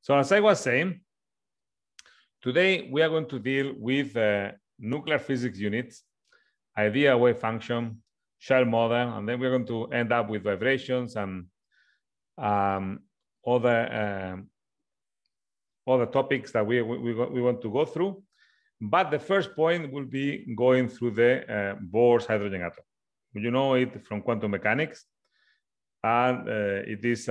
So as I was saying, today we are going to deal with nuclear physics units, ideal wave function, shell model, and then we're going to end up with vibrations and other topics that we want to go through. But the first point will be going through the Bohr's hydrogen atom. You know it from quantum mechanics, and it is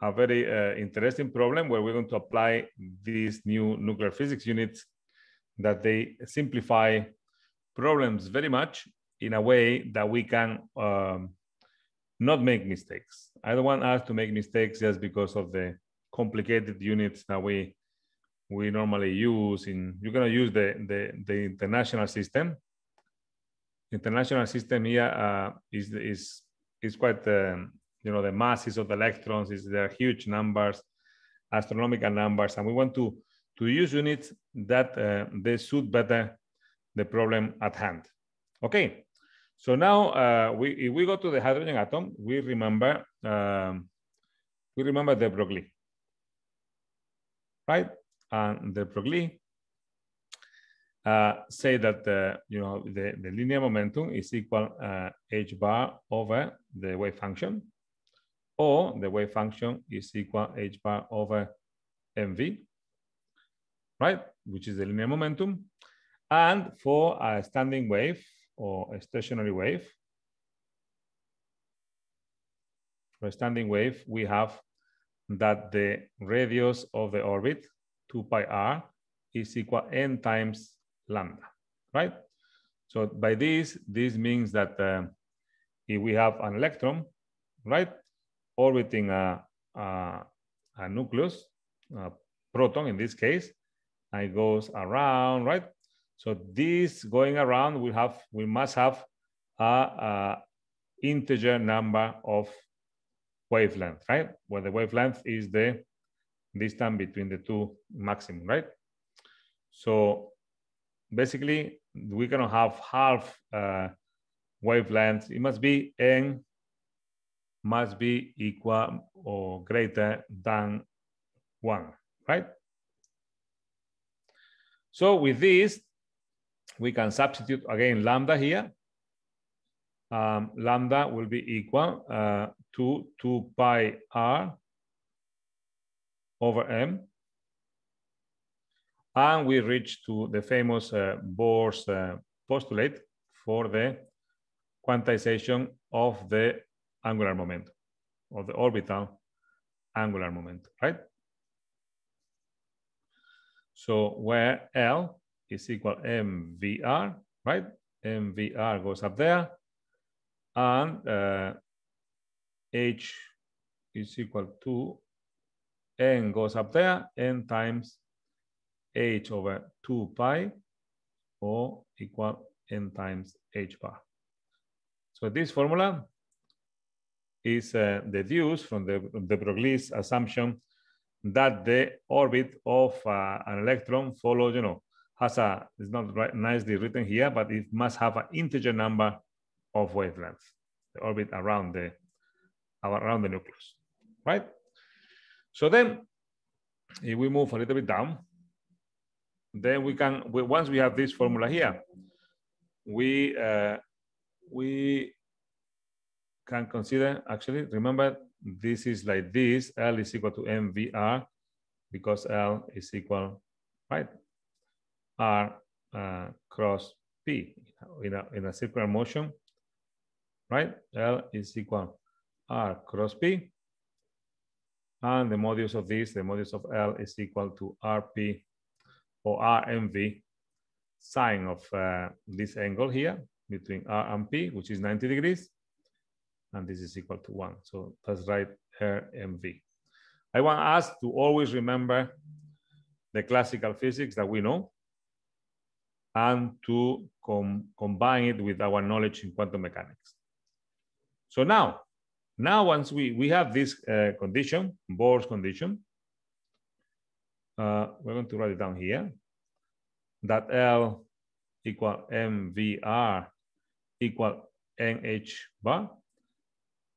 a very interesting problem where we're going to apply these new nuclear physics units that they simplify problems very much in a way that we can not make mistakes. I don't want us to make mistakes just because of the complicated units that we normally use. You're going to use the international system. International system here is quite the masses of the electrons there are huge numbers, astronomical numbers, and we want to use units that they suit better the problem at hand. Okay, so now if we go to the hydrogen atom, we remember de Broglie, right? And de Broglie say that the linear momentum is equal h bar over the wave function, or the wave function is equal h bar over mv, right? Which is the linear momentum. And for a standing wave or a stationary wave, for a standing wave, we have that the radius of the orbit, 2 pi r, is equal n times lambda, right? So by this means that if we have an electron, right, orbiting a nucleus, a proton in this case, and it goes around, right? So this going around, we must have a integer number of wavelength, right? Where the wavelength is the distance between the two maximum, right? So basically, we cannot have half wavelengths. It must be n must be equal or greater than 1, right? So with this, we can substitute again lambda here. Lambda will be equal to 2 pi r over m. And we reach to the famous Bohr's postulate for the quantization of the angular momentum, of the orbital angular momentum, right? So where L is equal mvr, right? Mvr goes up there, and h is equal to n goes up there, n times h over 2 pi, or equal n times h bar. So this formula is deduced from the Broglie's assumption that the orbit of an electron follows, it's not nicely written here, but it must have an integer number of wavelengths, the orbit around the nucleus, right? So then, if we move a little bit down, then once we have this formula here, we can consider, actually, remember, this is like this, L is equal to mvr, because L is equal, right, R cross P in a circular motion, right? L is equal R cross P, and the modulus of this, the modulus of L is equal to RP or RMV sine of this angle here between R and P, which is 90 degrees, and this is equal to 1. So that's right, RMV. I want us to always remember the classical physics that we know and to combine it with our knowledge in quantum mechanics. So now once we have this condition, Bohr's condition, we're going to write it down here, that L equal mvr equal nh bar,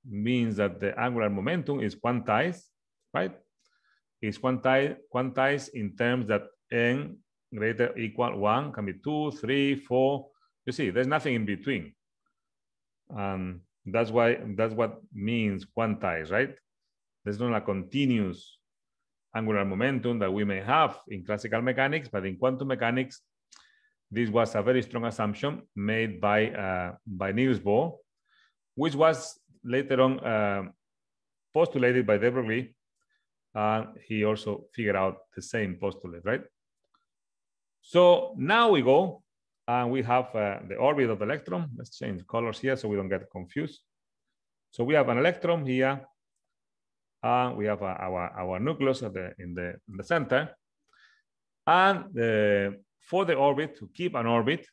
means that the angular momentum is quantized, right? is quantized in terms that n greater or equal 1 can be 2, 3, 4. You see, there's nothing in between. That's what means quantized, right? There's not a continuous angular momentum that we may have in classical mechanics, but in quantum mechanics, this was a very strong assumption made by Niels Bohr, which was later on postulated by de Broglie, and he also figured out the same postulate, right? So now we go and we have the orbit of the electron. Let's change colors here so we don't get confused. So we have an electron here, and we have our nucleus at in the center. And for the orbit, to keep an orbit,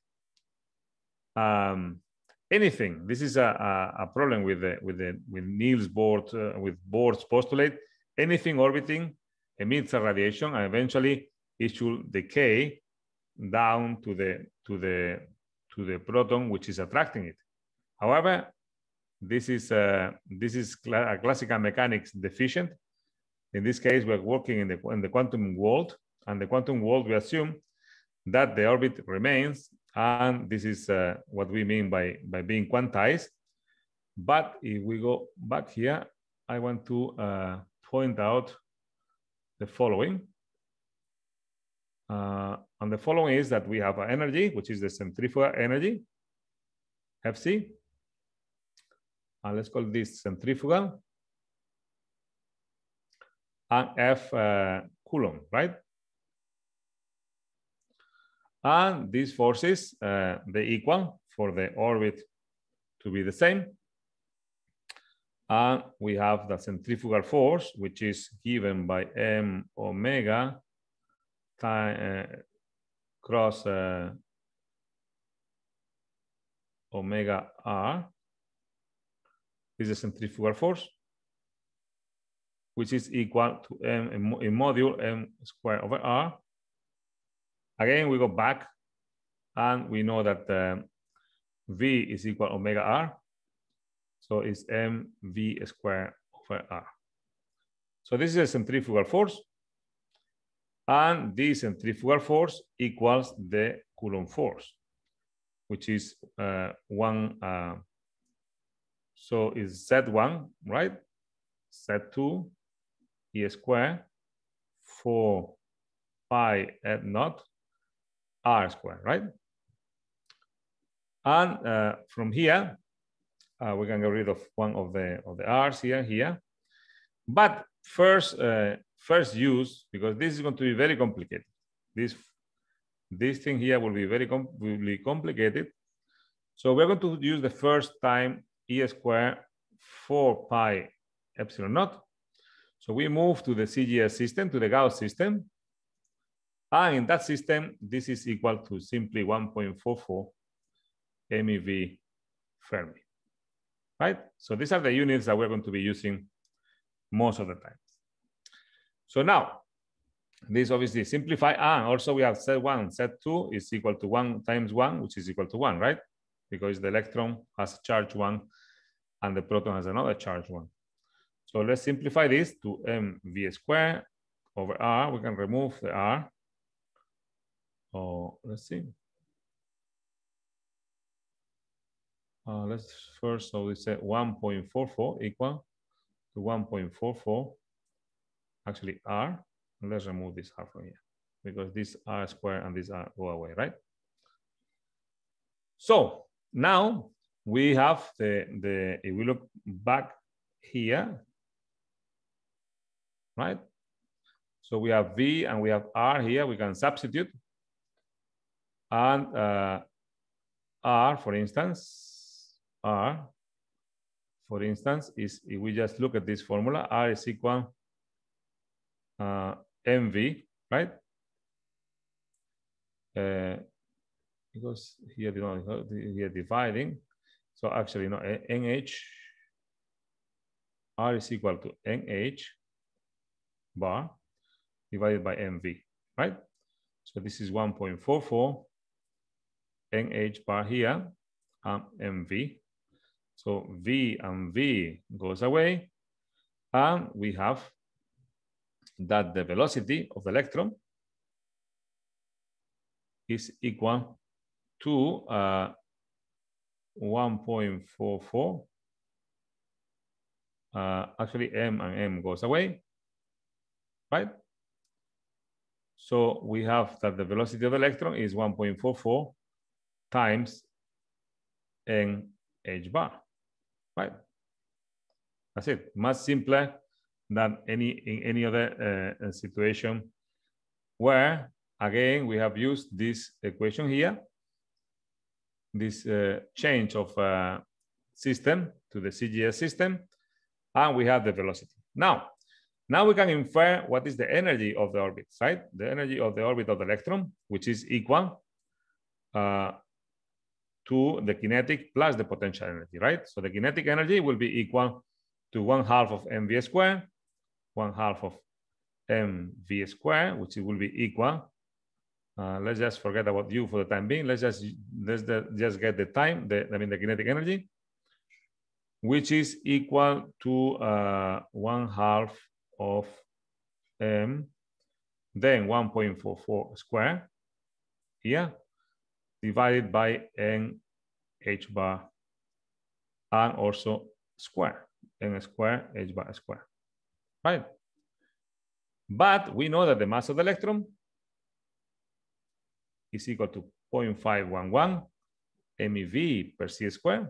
anything. This is a problem with Niels Bohr, with Bohr's postulate. Anything orbiting emits a radiation, and eventually it should decay down to the proton, which is attracting it. However, this is a classical mechanics deficient. In this case, we're working in the quantum world, and the quantum world, we assume that the orbit remains, and this is what we mean by being quantized. But if we go back here, I want to point out the following. And the following is that we have an energy, which is the centrifugal energy, Fc. And let's call this centrifugal. And F Coulomb, right? And these forces, they equal for the orbit to be the same. And we have the centrifugal force, which is given by m omega time, cross omega r. This is a centrifugal force, which is equal to m in module m squared over r. Again, we go back, and we know that v is equal to omega r. So it's mv squared over r. So this is a centrifugal force. And this centrifugal force equals the Coulomb force, which is so is Z1, right? Z2 E squared 4 pi at naught R squared, right? And from here, we can get rid of one of the R's here. But first use, because this is going to be very complicated. This thing here will be very complicated. So we're going to use the first time E squared 4 pi epsilon naught. So we move to the CGS system, to the Gauss system. And in that system, this is equal to simply 1.44 MeV Fermi, right? So these are the units that we're going to be using most of the time. So now, this obviously simplify, and also we have Z1, Z2 is equal to 1 times 1, which is equal to 1, right? Because the electron has charge 1 and the proton has another charge 1. So let's simplify this to mv squared over r. We can remove the r. Oh, let's see. Let's first, so we say 1.44 equal to 1.44, actually r. Let's remove this r from here because this r squared and this r go away, right? So now we have if we look back here, right? So we have V and we have R here, we can substitute. And R, for instance, is, if we just look at this formula, R is equal MV, right? Because here, here dividing. So actually, no, NH, R is equal to NH bar divided by MV, right? So this is 1.44 NH bar here, MV. So V and V goes away, and we have that the velocity of the electron is equal to 1.44. Actually, m and m goes away, right? So we have that the velocity of the electron is 1.44 times nh bar, right? That's it. Much simpler than in any other situation where, again, we have used this equation here, this change of system to the CGS system, and we have the velocity. Now we can infer what is the energy of the orbit, right? The energy of the orbit of the electron, which is equal to the kinetic plus the potential energy, right? So the kinetic energy will be equal to 1/2 of mv squared, 1/2 of mv squared, which will be equal. Let's just forget about u for the time being. Let's just get the time, the kinetic energy, which is equal to 1/2 of m, then 1.44 square here, divided by nh bar, and also square, n square, h bar square, right? But we know that the mass of the electron is equal to 0.511 MeV per c square.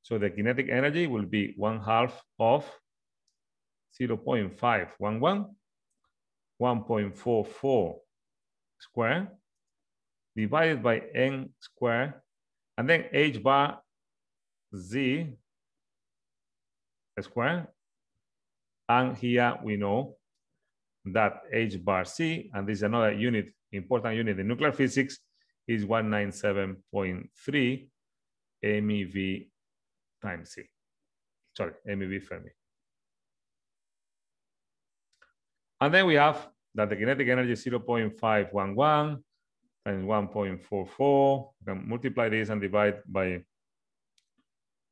So the kinetic energy will be 1/2 of 0.511, 1.44 square, divided by n square, and then h bar z square. And here we know that h bar c, and this is another unit, important unit in nuclear physics, is 197.3 MeV times c. Sorry, MeV Fermi. And then we have that the kinetic energy is 0.511 times 1.44. We can multiply this and divide by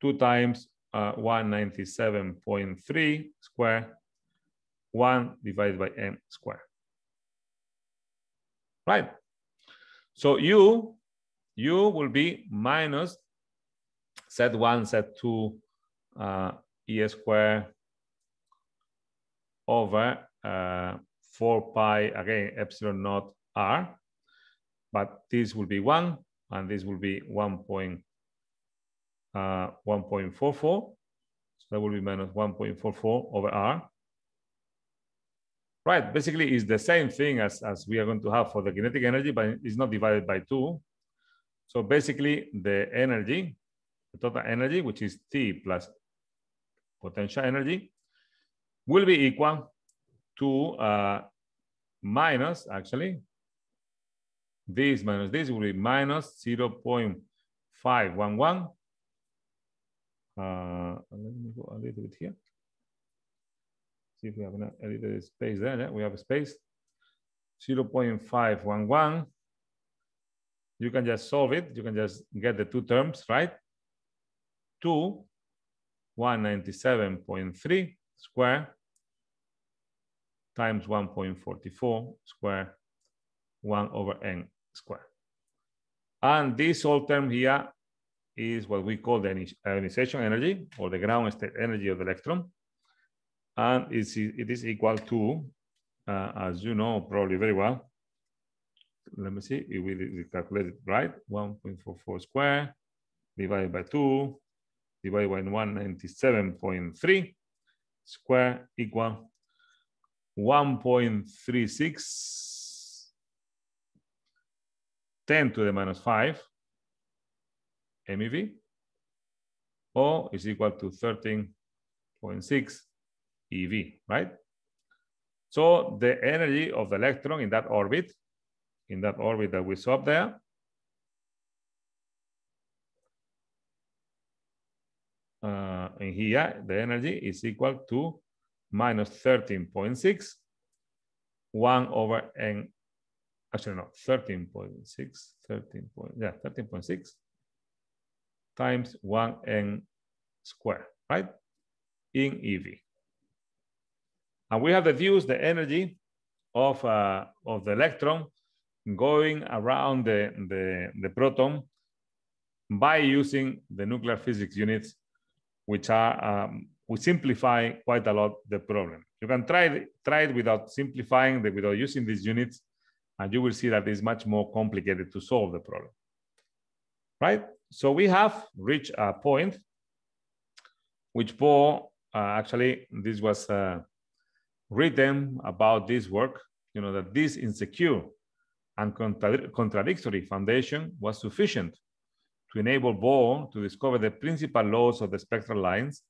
2 times 197.3 square, 1 divided by m square. Right? So u will be minus Z1, Z2 E square over 4 pi, again, epsilon naught r. But this will be 1, and this will be 1.44. So that will be minus 1.44 over r. Right, basically it's the same thing as we are going to have for the kinetic energy, but it's not divided by 2. So basically the energy, the total energy, which is T plus potential energy, will be equal to minus, actually, this minus this will be minus 0.511. Let me go a little bit here. See if we have a little space there. Yeah, we have a space. 0.511. You can just solve it. You can just get the two terms, right? 2, 197.3 square times 1.44 square, 1 over n square. And this whole term here is what we call the ionization energy, or the ground state energy of the electron. And it is equal to, as you know probably very well, let me see if we calculate it right, 1.44 square divided by 2 divided by 197.3 square equal 1.36 10 to the minus 5 MeV, or is equal to 13.6 EV, right? So the energy of the electron in that orbit that we saw up there, and here the energy is equal to minus 13.6, 1 over n, actually no, 13.6, 13.6 times 1n square, right? In EV. And we have deduced the energy of the electron going around the proton by using the nuclear physics units, which are, we simplify quite a lot the problem. You can try it without simplifying, without using these units, and you will see that it's much more complicated to solve the problem, right? So we have reached a point which Bohr, actually, this was written about this work, you know, that this insecure and contradictory foundation was sufficient to enable Bohr to discover the principal laws of the spectral lines,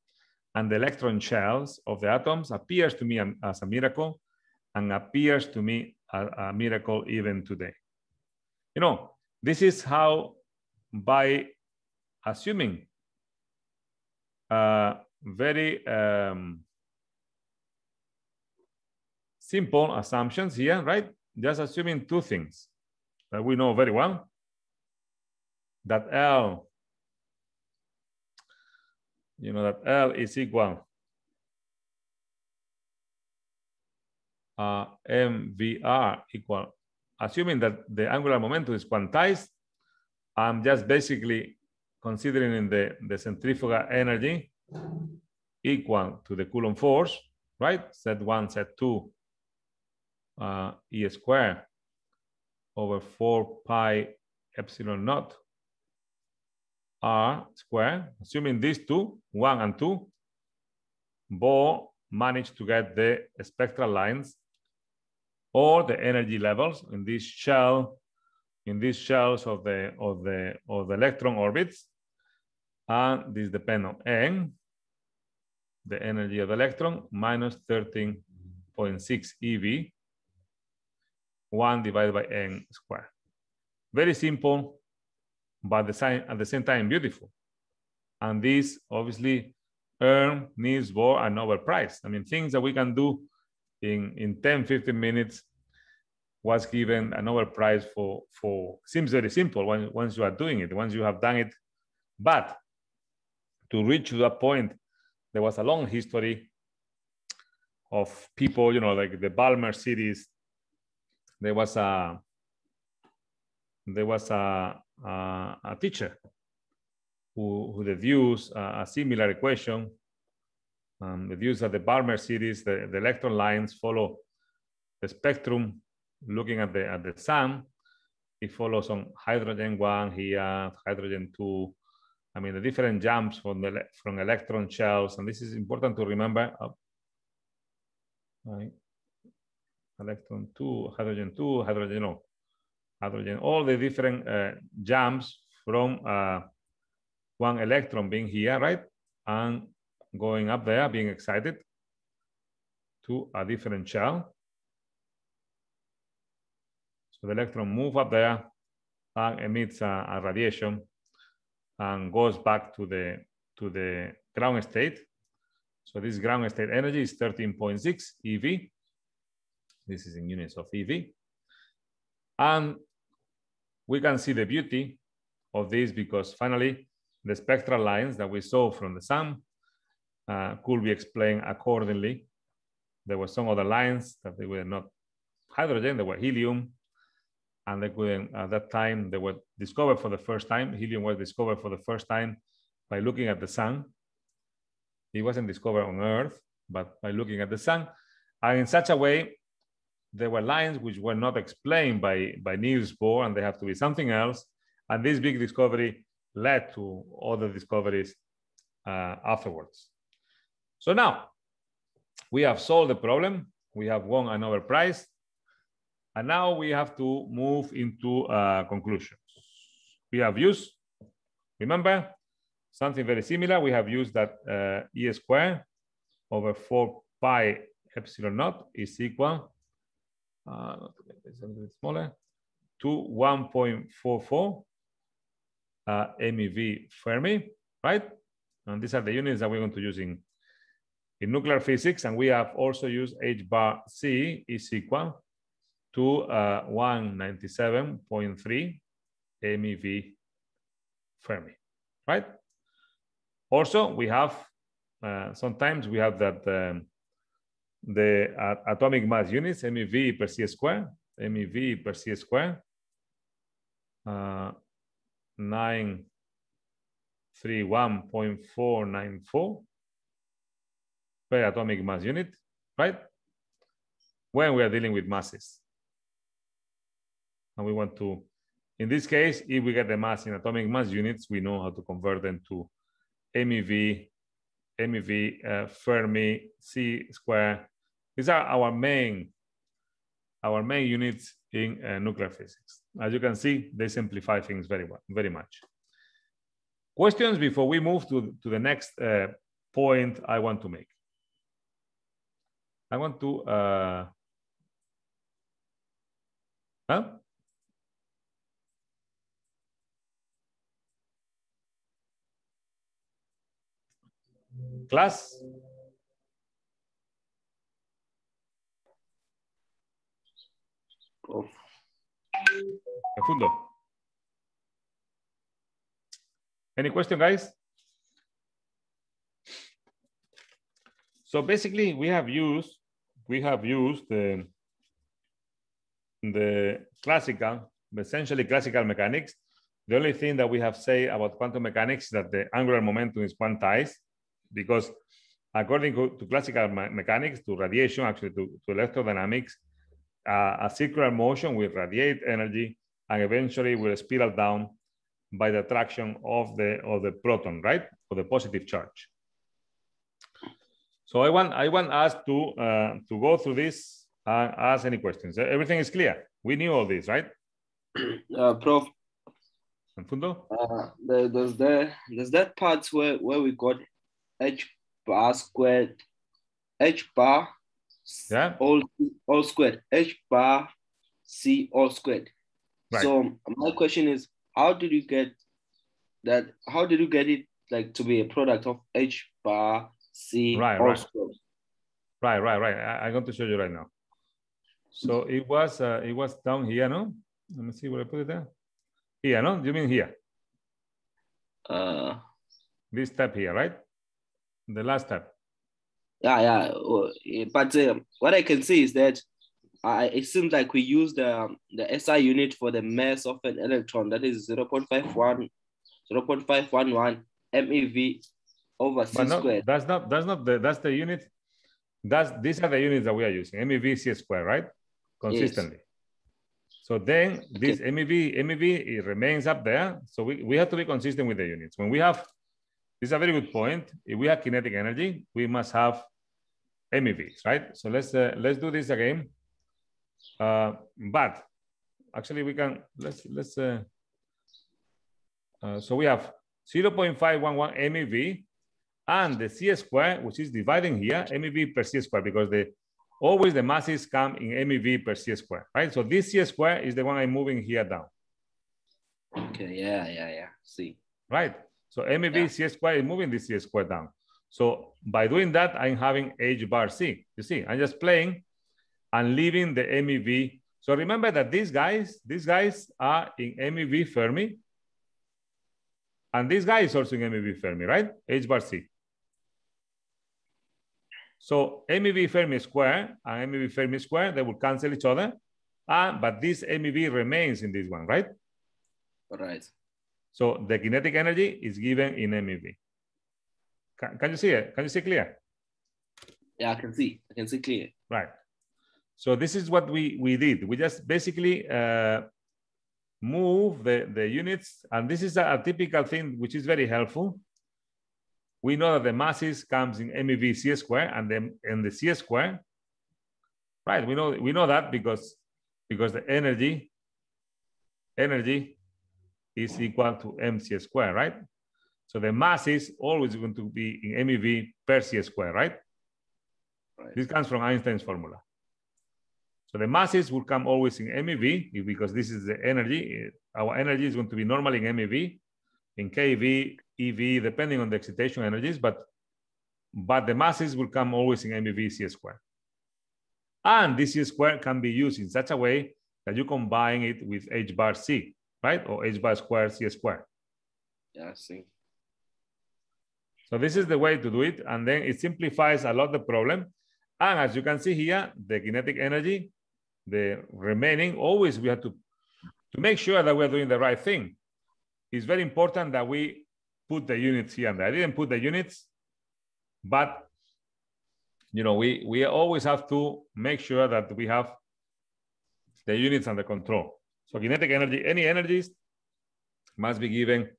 and the electron shells of the atoms appears to me as a miracle, and appears to me a miracle even today. You know, this is how, by assuming very simple assumptions here, right? Just assuming two things that we know very well, that L, you know, that L is equal mvr equal, assuming that the angular momentum is quantized, I'm just basically considering in the centrifugal energy equal to the Coulomb force, right? Z1, Z2, E squared over 4 pi epsilon naught R squared. Assuming these two, 1 and 2, Bohr managed to get the spectral lines or the energy levels in this shell, in these shells of the electron orbits, and this depends on n, the energy of the electron, minus 13.6 eV, 1 divided by n squared. Very simple, but at the same time beautiful. And this obviously earned Niels Bohr a Nobel Prize. I mean, things that we can do in 10, 15 minutes was given a Nobel Prize for seems very simple once you are doing it, once you have done it. But to reach to that point, there was a long history of people, you know, like the Balmer series. There was a teacher who deduced a similar equation. Deduced that the Balmer series, the electron lines follow the spectrum looking at the sun. It follows on hydrogen 1 here, hydrogen 2. I mean, the different jumps from electron shells, and this is important to remember. Right. Electron 2, hydrogen, no, hydrogen, all the different jumps from one electron being here, right? And going up there, being excited to a different shell. So the electron moves up there and emits a radiation and goes back to the ground state. So this ground state energy is 13.6 eV. This is in units of eV. And we can see the beauty of this because finally the spectral lines that we saw from the sun could be explained accordingly. There were some other lines that they were not hydrogen, they were helium. And they couldn't, at that time, they were discovered for the first time. Helium was discovered for the first time by looking at the sun. It wasn't discovered on Earth, but by looking at the sun. And in such a way, there were lines which were not explained by Niels Bohr, and they have to be something else. And this big discovery led to other discoveries afterwards. So now, we have solved the problem. We have won a Nobel Prize. And now we have to move into conclusions. We have used, remember, something very similar. We have used that E squared over 4 pi epsilon naught is equal, it's a little bit smaller, to 1.44 MeV Fermi, right? And these are the units that we're going to use in nuclear physics. And we have also used H bar C is equal to 197.3 MeV Fermi, right? Also, we have, sometimes we have that the atomic mass units, MeV per C square, MeV per C square, 931.494 per atomic mass unit, right? When we are dealing with masses. And we want to, in this case, if we get the mass in atomic mass units, we know how to convert them to MeV, Fermi, C square. These are our main units in nuclear physics. As you can see, they simplify things very much. Questions before we move to the next point I want to make. I want to, class? Profundo. Any question, guys? So basically, we have used the classical, essentially classical mechanics. The only thing that we have said about quantum mechanics is that the angular momentum is quantized, because according to classical mechanics, to radiation, actually to electrodynamics, a circular motion will radiate energy and eventually will spiral down by the attraction of the proton, right, or the positive charge. So I want us to go through this and ask any questions. Everything is clear. We knew all this, right? Prof. Fundo? There's that part where we got h bar squared, h bar, yeah, all squared, h bar c all squared. Right. So my question is, how did you get that? How did you get it like to be a product of h bar c all squared? Right. I'm going to show you right now. So it was down here, no? Let me see where I put it there. Here, no? You mean here? This step here, right? The last step. Yeah. But what I can see is that it seems like we use the SI unit for the mass of an electron. That is 0.511 MeV over C squared. That's the unit. These are the units that we are using. MeV C squared, right? Consistently. Yes. So then this MeV it remains up there. So we have to be consistent with the units. When we have, this is a very good point. If we have kinetic energy, we must have MeVs, right? So let's do this again. But actually we can, so we have 0.511 MeV and the C square, which is dividing here, MeV per C square, because always the masses come in MeV per C square, right? So this C square is the one I'm moving here down. Okay, yeah. See. Right, so MeV C square is moving this C square down. So by doing that, I'm having H bar C. You see, I'm just playing and leaving the MeV. So remember that these guys are in MeV Fermi. And this guy is also in MeV Fermi, right? H bar C. So MeV Fermi square and MeV Fermi square, they will cancel each other. But this MeV remains in this one, right? Right. So the kinetic energy is given in MeV. Can you see it? Can you see clear? Yeah, I can see clear. Right. So this is what we did. We just basically move the units. And this is a typical thing, which is very helpful. We know that the masses comes in MeV C square and then in the C square. Right. We know that because the energy is equal to mc square, right? So the mass is always going to be in MeV per C square, right? This comes from Einstein's formula. So the masses will come always in MeV because this is the energy. Our energy is going to be normally in MeV, in kV, EV, depending on the excitation energies, but the masses will come always in MeV C square. And this C square can be used in such a way that you combine it with H bar C, right? Or H bar square C square. Yeah, I see. So this is the way to do it. And then it simplifies a lot the problem. And as you can see here, the kinetic energy, the remaining, always we have to make sure that we're doing the right thing. It's very important that we put the units here and there. I didn't put the units, but you know, we always have to make sure that we have the units under control. So kinetic energy, any energies must be given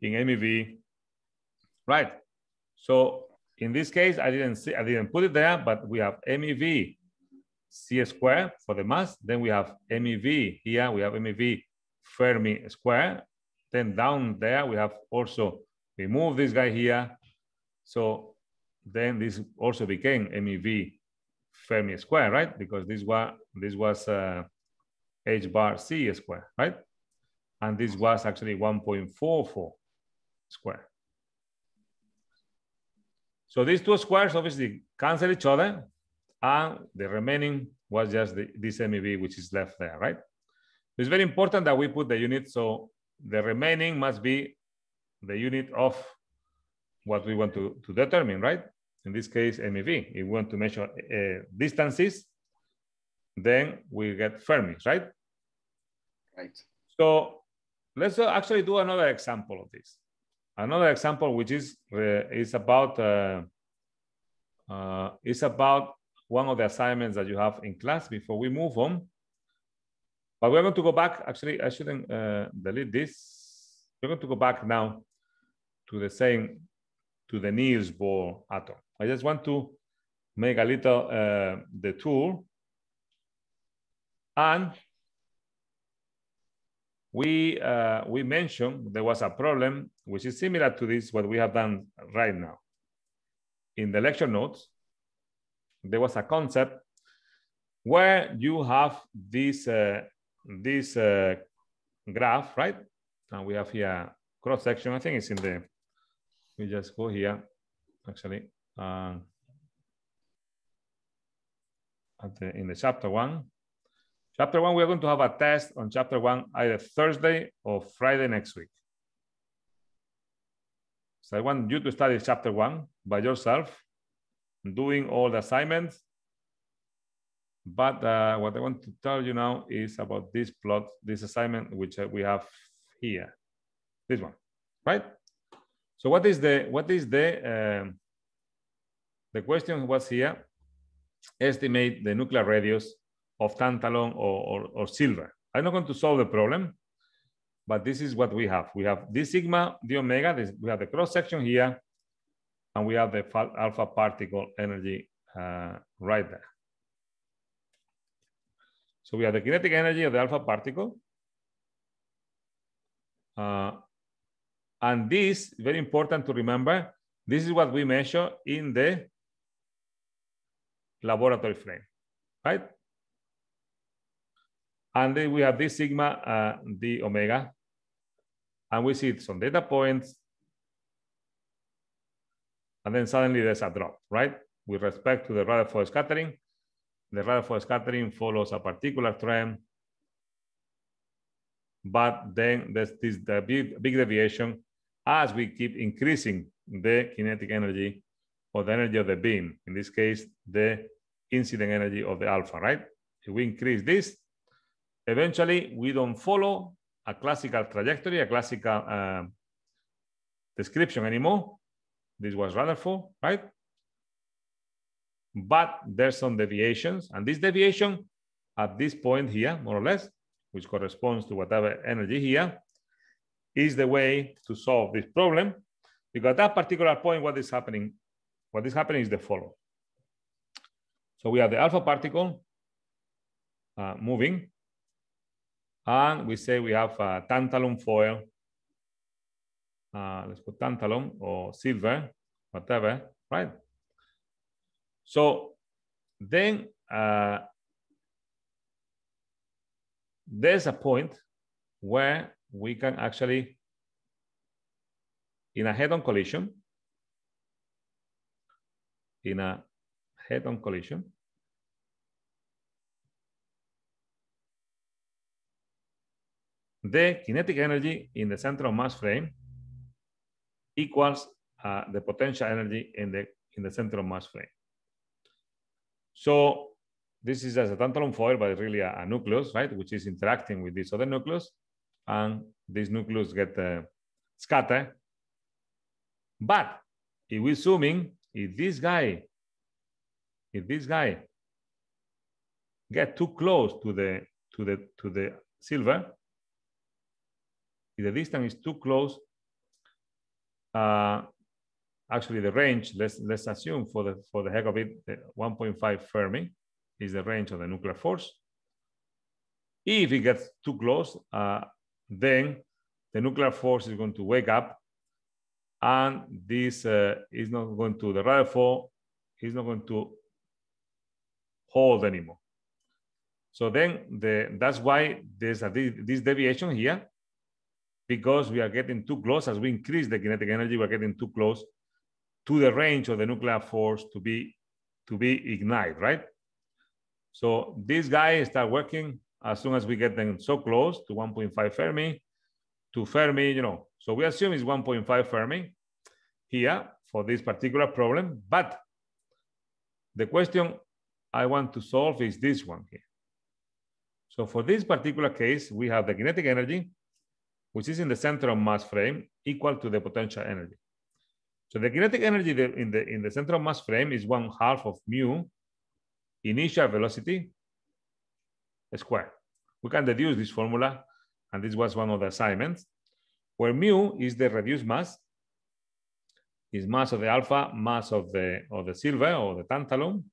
in MeV, right? So in this case, I didn't put it there, but we have MeV c square for the mass. Then we have MeV here. We have MeV Fermi square. Then down there we have also, we move this guy here. So then this also became MeV Fermi square, right? Because this was h bar c square, right? And this was actually 1.44 square. So these two squares obviously cancel each other, and the remaining was just this MeV which is left there, right? It's very important that we put the unit, so the remaining must be the unit of what we want to determine, right? In this case, MeV. If we want to measure distances, then we get Fermis, right? Right. So let's actually do another example of this. Another example, which is about one of the assignments that you have in class before we move on. But we're going to go back. Actually, I shouldn't delete this. We're going to go back now to the Niels Bohr atom. I just want to make a little the tool, and we mentioned there was a problem which is similar to this, what we have done right now. In the lecture notes, there was a concept where you have this graph, right? And we have here cross section. I think it's in the. We just go here, actually, in the chapter 1. Chapter 1, we're going to have a test on chapter 1 either Thursday or Friday next week. So I want you to study chapter 1 by yourself, doing all the assignments. But what I want to tell you now is about this plot, this assignment, which we have here, this one, right? So what is the question was here? Estimate the nuclear radius of tantalum or silver. I'm not going to solve the problem, but this is what we have. We have this sigma d omega. We have the cross section here, and we have the alpha particle energy right there. So we have the kinetic energy of the alpha particle. And this, very important to remember, this is what we measure in the laboratory frame, right? And then we have this sigma d omega, and we see some data points, and then suddenly there's a drop, right? With respect to the Rutherford scattering. The Rutherford scattering follows a particular trend, but then there's the big deviation as we keep increasing the kinetic energy or the energy of the beam. In this case, the incident energy of the alpha, right? If we increase this, eventually we don't follow a classical trajectory, a classical description anymore. This was Rutherford, right? But there's some deviations, and this deviation at this point here, more or less, which corresponds to whatever energy here, is the way to solve this problem. Because at that particular point, what is happening? What is happening is the following. So we have the alpha particle moving, and we say we have a tantalum foil. Let's put tantalum or silver, whatever, right? So then there's a point where we can actually, in a head-on collision, the kinetic energy in the center of mass frame equals the potential energy in the center of mass frame. So this is as a tantalum foil, but really a nucleus, right, which is interacting with this other nucleus, and this nucleus get scattered. But if we zoom in, if this guy get too close to the silver, if the distance is too close, actually the range, let's assume for the heck of it, 1.5 Fermi is the range of the nuclear force. If it gets too close, then the nuclear force is going to wake up, and this is not going to, the Rutherford is not going to hold anymore. So then that's why there's this deviation here, because we are getting too close. As we increase the kinetic energy, we're getting too close to the range of the nuclear force to be ignited, right? So this guy start working as soon as we get them so close to 1.5 Fermi, to Fermi, you know. So we assume it's 1.5 Fermi here for this particular problem, but the question I want to solve is this one here. So for this particular case, we have the kinetic energy, which is in the center of mass frame, equal to the potential energy. So the kinetic energy in the center of mass frame is 1/2 of mu initial velocity squared. We can deduce this formula, and this was one of the assignments, where mu is the reduced mass, is mass of the alpha, mass of the silver or the tantalum,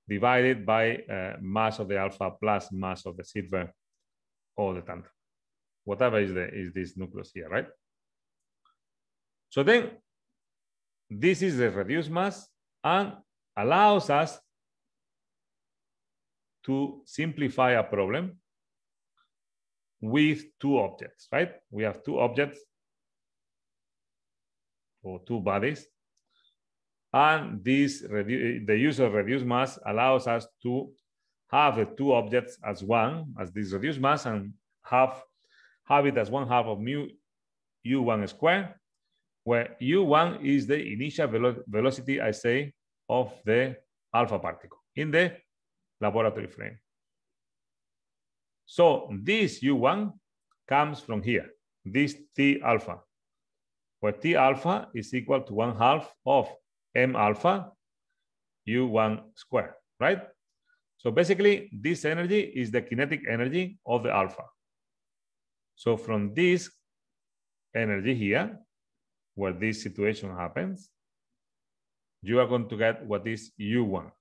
divided by mass of the alpha plus mass of the silver or the tantalum, whatever is this nucleus here, right? So then this is the reduced mass and allows us to simplify a problem with two objects, right? We have two objects or two bodies, and the use of reduced mass allows us to have the two objects as one, as this reduced mass, and have it as 1/2 of mu u1 squared, where u1 is the initial velocity, I say, of the alpha particle in the laboratory frame. So this u1 comes from here, this T alpha, where T alpha is equal to 1/2 of m alpha u1 squared, right? So basically, this energy is the kinetic energy of the alpha. So from this energy here, where this situation happens, you are going to get what is u1.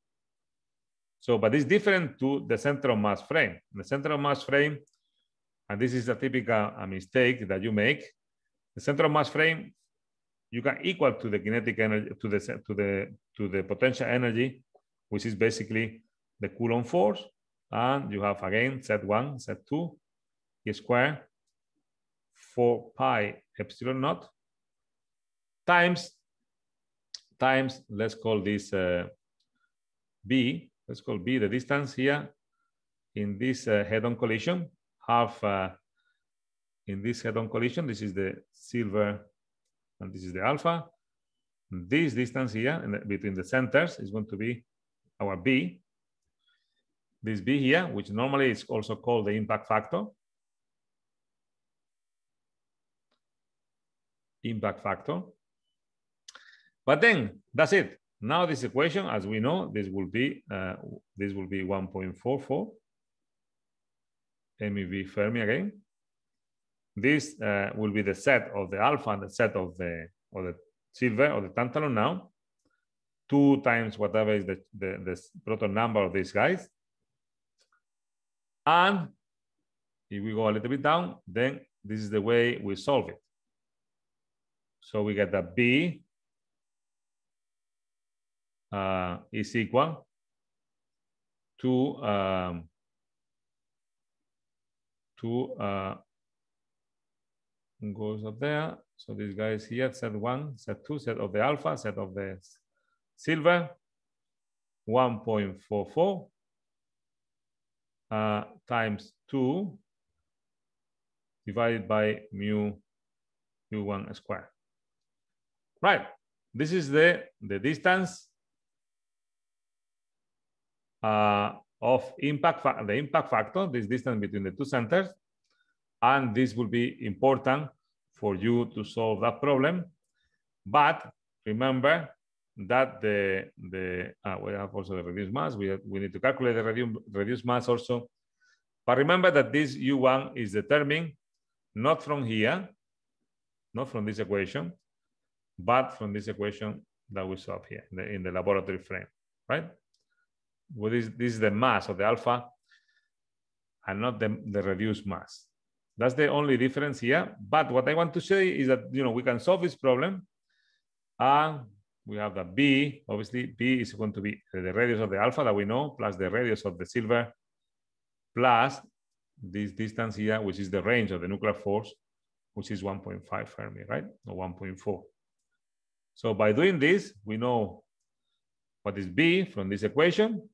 So, but it's different to the center of mass frame. The center of mass frame, and this is a typical mistake that you make, the center of mass frame, you can equal to the kinetic energy, to the potential energy, which is basically the Coulomb force, and you have again Z1, Z2, E squared 4 pi epsilon naught times, let's call this B. Let's call B the distance here in this head-on collision. In this head-on collision, this is the silver and this is the alpha. This distance here between the centers is going to be our B. This B here, which normally is also called the impact factor. Impact factor. But then that's it. Now this equation, as we know, this will be 1.44 MeV Fermi again. This will be the set of the alpha and the set of the silver or the tantalum now, 2 times whatever is the proton number of these guys. And if we go a little bit down, then this is the way we solve it. So we get that B is equal to goes up there. So this guy is here, set 1, set 2, set of the alpha, set of the silver, 1.44 times 2 divided by mu u1 squared. Right. This is the distance of the impact factor, this distance between the two centers. And this will be important for you to solve that problem. But remember that we have also the reduced mass. We need to calculate the reduced mass also. But remember that this U1 is determined not from here, not from this equation, but from this equation that we saw up here in the laboratory frame, right? Well, this is the mass of the alpha and not the reduced mass. That's the only difference here. But what I want to say is that, you know, we can solve this problem. And we have that B, obviously B is going to be the radius of the alpha that we know, plus the radius of the silver, plus this distance here, which is the range of the nuclear force, which is 1.5 Fermi, right? Or 1.4. So by doing this, we know what is B from this equation.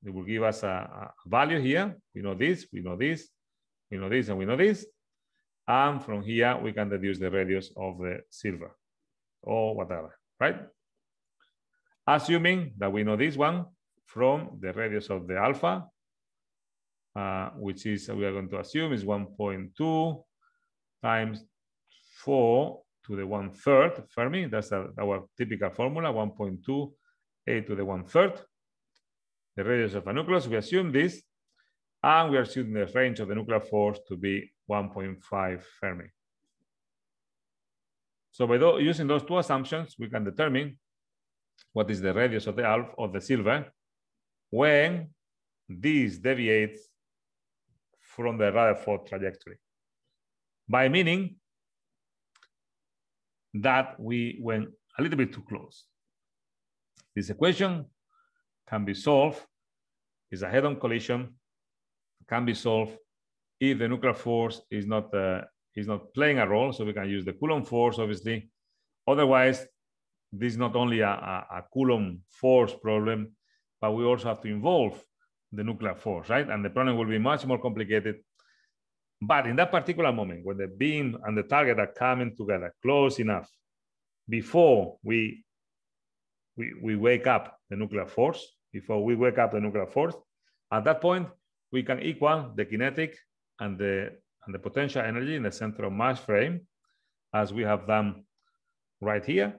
It will give us a value here. We know this, we know this, we know this, and we know this. And from here, we can deduce the radius of the silver or whatever, right? Assuming that we know this one from the radius of the alpha, which is, we are going to assume is 1.2 times 4 to the 1/3 Fermi. That's our typical formula, 1.2 a to the 1/3. The radius of a nucleus, we assume this, and we are assuming the range of the nuclear force to be 1.5 Fermi. So by using those two assumptions, we can determine what is the radius of the silver when this deviates from the Rutherford trajectory. By meaning that we went a little bit too close. This equation can be solved, is a head-on collision, can be solved if the nuclear force is not playing a role, so we can use the Coulomb force, obviously. Otherwise, this is not only a Coulomb force problem, but we also have to involve the nuclear force, right? And the problem will be much more complicated. But in that particular moment, when the beam and the target are coming together close enough before we wake up the nuclear force, at that point, we can equal the kinetic and the potential energy in the center of mass frame, as we have done right here.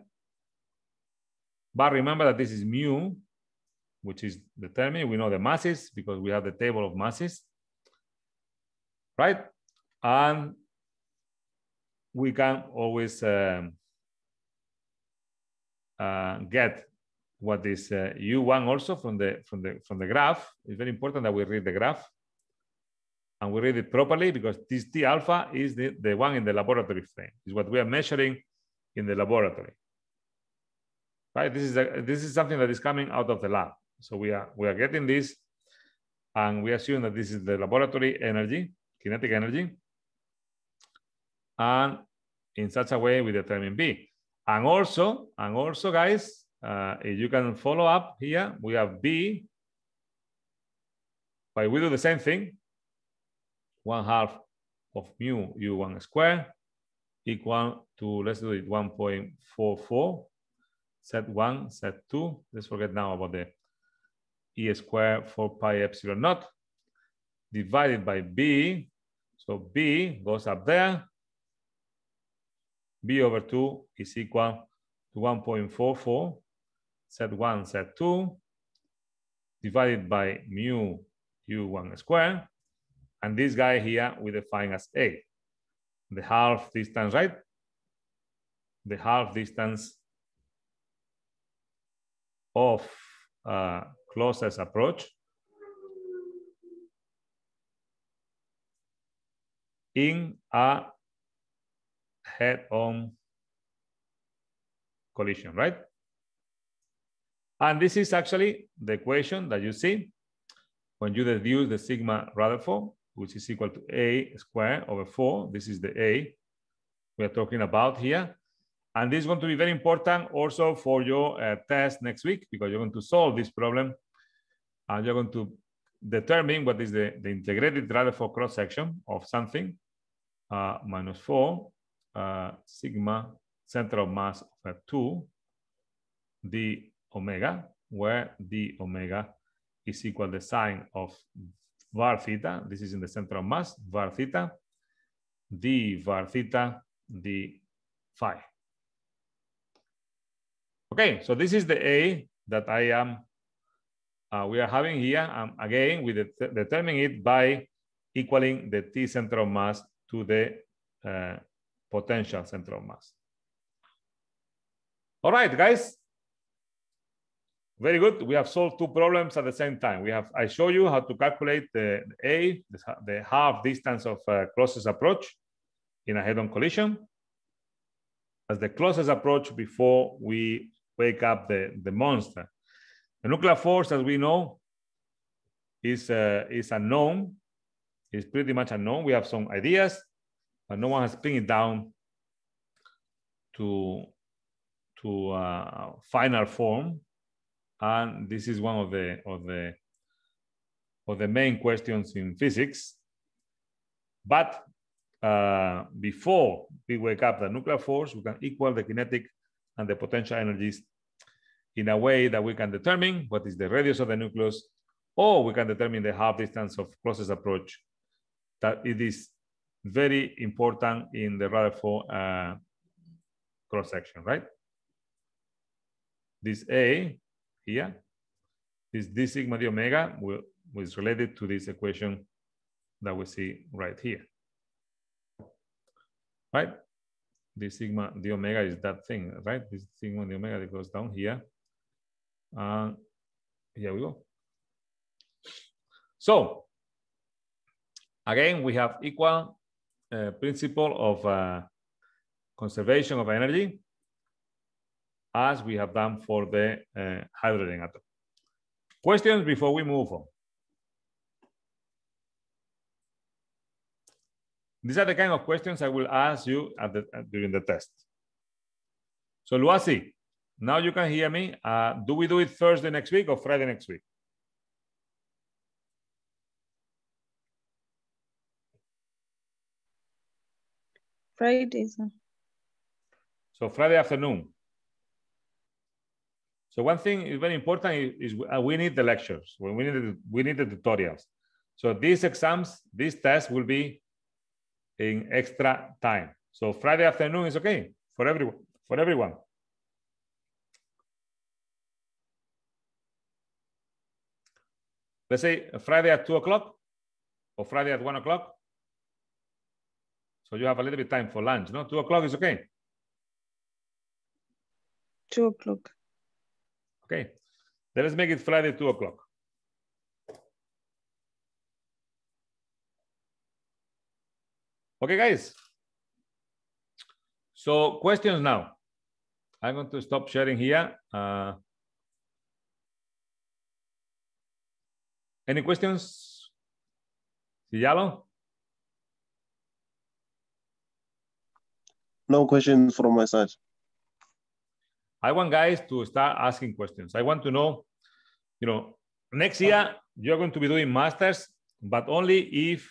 But remember that this is mu, which is determined. We know the masses because we have the table of masses, right? And we can always get what is U1 also from the graph. It's very important that we read the graph and we read it properly, because this T alpha is the one in the laboratory frame. Is what we are measuring in the laboratory, right? This is something that is coming out of the lab. So we are getting this, and we assume that this is the laboratory energy, kinetic energy, and in such a way we determine B. And also guys, if you can follow up here, we have B, but we do the same thing, 1/2 of mu U1 squared equal to, let's do it, 1.44, set 1, set 2. Let's forget now about the E squared 4 pi epsilon naught divided by B. So B goes up there. B over 2 is equal to 1.44, set 1, set 2, divided by mu U1 squared. And this guy here we define as A, the half distance, right? The half distance of closest approach in a head-on collision, right? And this is actually the equation that you see when you deduce the sigma Rutherford, which is equal to A squared over 4. This is the A we are talking about here. And this is going to be very important also for your test next week, because you're going to solve this problem and you're going to determine what is the integrated Rutherford cross-section of something, minus 4 sigma center of mass of 2 d omega, where d omega is equal to the sine of var theta. This is in the center of mass, var theta, d var theta, d phi. Okay, so this is the A that I am, we are having here. Again, we determine it by equaling the T center of mass to the potential center of mass. All right, guys. Very good. We have solved two problems at the same time. I show you how to calculate the A, the half distance of closest approach in a head-on collision, as the closest approach before we wake up the monster. The nuclear force, as we know, is unknown. It's pretty much unknown. We have some ideas, but no one has pinned it down to final form. And this is one of the main questions in physics. But before we wake up the nuclear force, we can equal the kinetic and the potential energies in a way that we can determine what is the radius of the nucleus, or we can determine the half distance of closest approach. That it is very important in the Rutherford cross section, right? This A here, this d sigma d omega is related to this equation that we see right here, right? This sigma d omega is that thing, right? This sigma d omega that goes down here. Here we go. So again, we have equal principle of conservation of energy as we have done for the hydrogen atom. Questions before we move on? These are the kind of questions I will ask you during the test. So Luasi, now you can hear me. Do we do it Thursday next week or Friday next week? Friday, sir. So Friday afternoon. So one thing is very important is we need the lectures. We need the tutorials. So these exams, these tests will be in extra time. So Friday afternoon is okay for everyone. Let's say Friday at 2 o'clock or Friday at 1 o'clock. So you have a little bit of time for lunch, no? 2 o'clock is okay. 2 o'clock. Okay, then let's make it Friday 2 o'clock. Okay, guys. So questions now. I'm going to stop sharing here. Any questions? Yalo? No questions from my side. I want guys to start asking questions. I want to know, next year you're going to be doing masters, but only if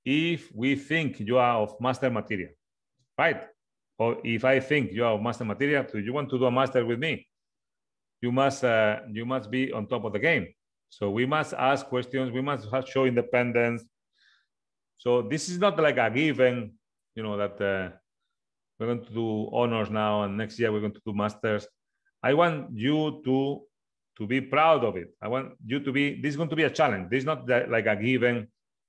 we think you are of master material, right? Or if I think you are of master material, so you want to do a master with me, you must be on top of the game. So we must ask questions. We must show independence. So this is not like a given, that we're going to do honors now, and next year we're going to do masters. I want you to be proud of it. I want you to be. This is going to be a challenge. This is not like a given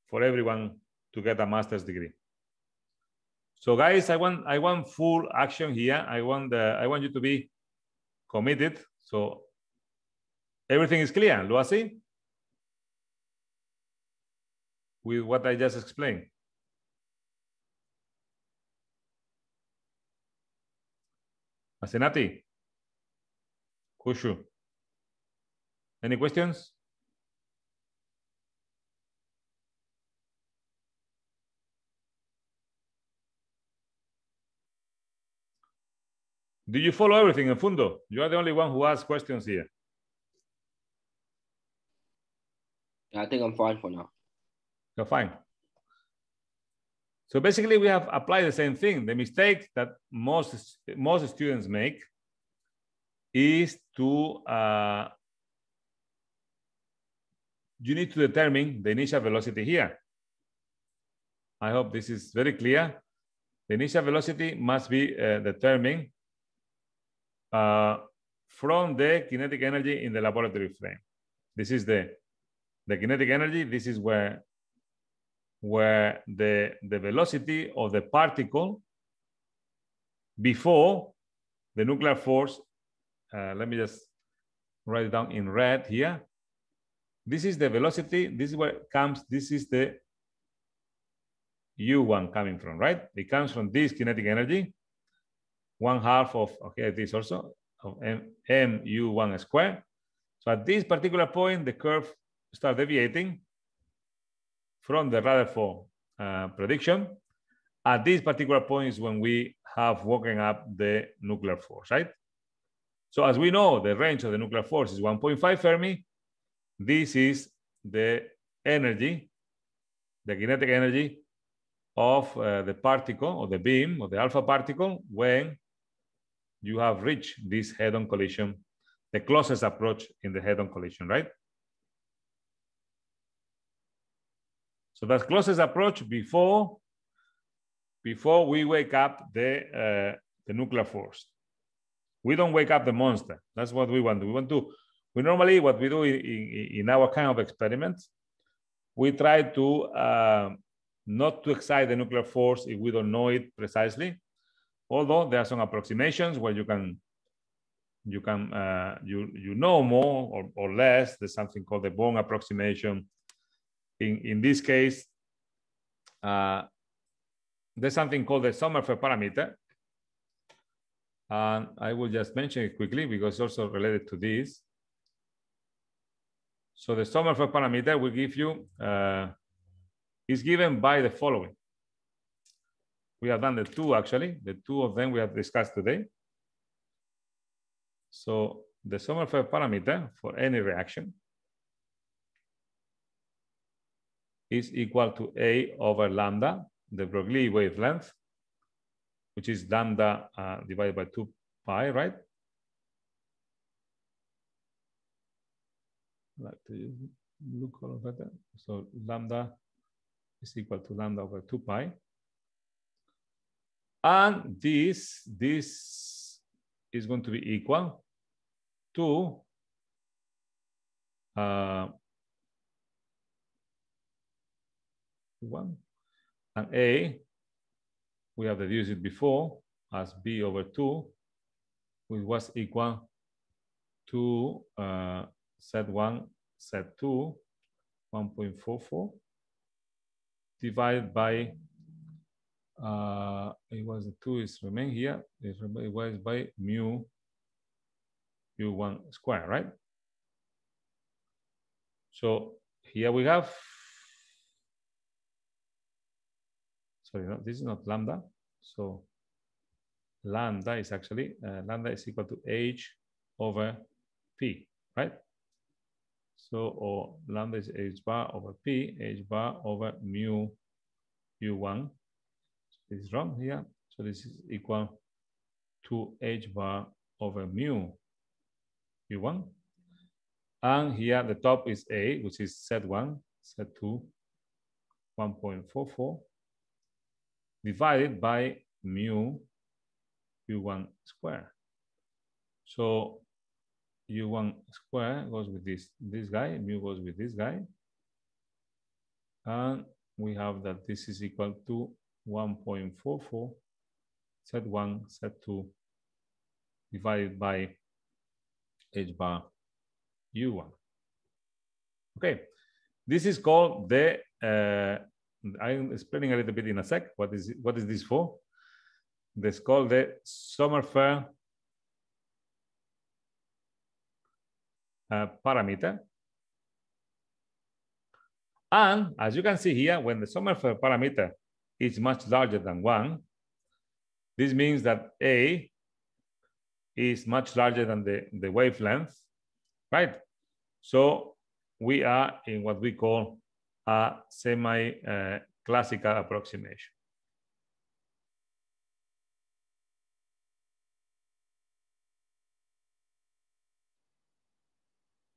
for everyone to get a master's degree. So guys, I want full action here. I want you to be committed. So everything is clear, Luasi, with what I just explained. Asenati, Kushu, any questions? Do you follow everything in Fundo? You are the only one who asks questions here. I think I'm fine for now. You're fine. So basically, we have applied the same thing. The mistake that most students make is to you need to determine the initial velocity here. I hope this is very clear. The initial velocity must be determined from the kinetic energy in the laboratory frame. This is the kinetic energy. This is where the velocity of the particle before the nuclear force, let me just write it down in red here. This is the velocity. This is where it comes. This is the U1 coming from, right? It comes from this kinetic energy, 1/2 of, okay, this also, of mu1 squared. So at this particular point, the curve starts deviating from the Rutherford prediction. At this particular point is when we have woken up the nuclear force, right? So as we know, the range of the nuclear force is 1.5 Fermi. This is the energy, the kinetic energy of the particle or the beam or the alpha particle when you have reached this head-on collision, the closest approach in the head-on collision, right? So that's closest approach before we wake up the nuclear force. We don't wake up the monster. That's what we want. We normally, what we do in our kind of experiments, we try to not to excite the nuclear force if we don't know it precisely. Although there are some approximations where you know more or less. There's something called the Bohrs approximation. In this case, there's something called the Sommerfeld parameter. And I will just mention it quickly because it's also related to this. So the Sommerfeld parameter will give you, is given by the following. We have done the two, actually. The two of them we have discussed today. So the Sommerfeld parameter for any reaction is equal to A over lambda, the Broglie wavelength, which is lambda divided by 2 pi, right? I'd like to look a little better. So lambda is equal to lambda over 2 pi. And this is going to be equal to one. And A, we have deduced it before as B over 2, which was equal to Z1, Z2, 1.44, divided by, it was the 2 is remain here, it was by mu U1 square, right? So here we have, sorry, no, this is not lambda. So lambda is actually, lambda is equal to H over P, right? So, or lambda is H bar over P, H bar over mu U1. So this is wrong here. So this is equal to H bar over mu U1. And here the top is A, which is Z1, Z2, 1.44, divided by mu U1 square. So U1 square goes with this guy, mu goes with this guy. And we have that this is equal to 1.44 Z1, Z2 divided by H bar U1. Okay, this is called the, I'm explaining a little bit in a sec. What is this for? This is called the Sommerfeld parameter. And as you can see here, when the Sommerfeld parameter is much larger than 1, this means that A is much larger than the wavelength, right? So we are in what we call a semi-classical approximation.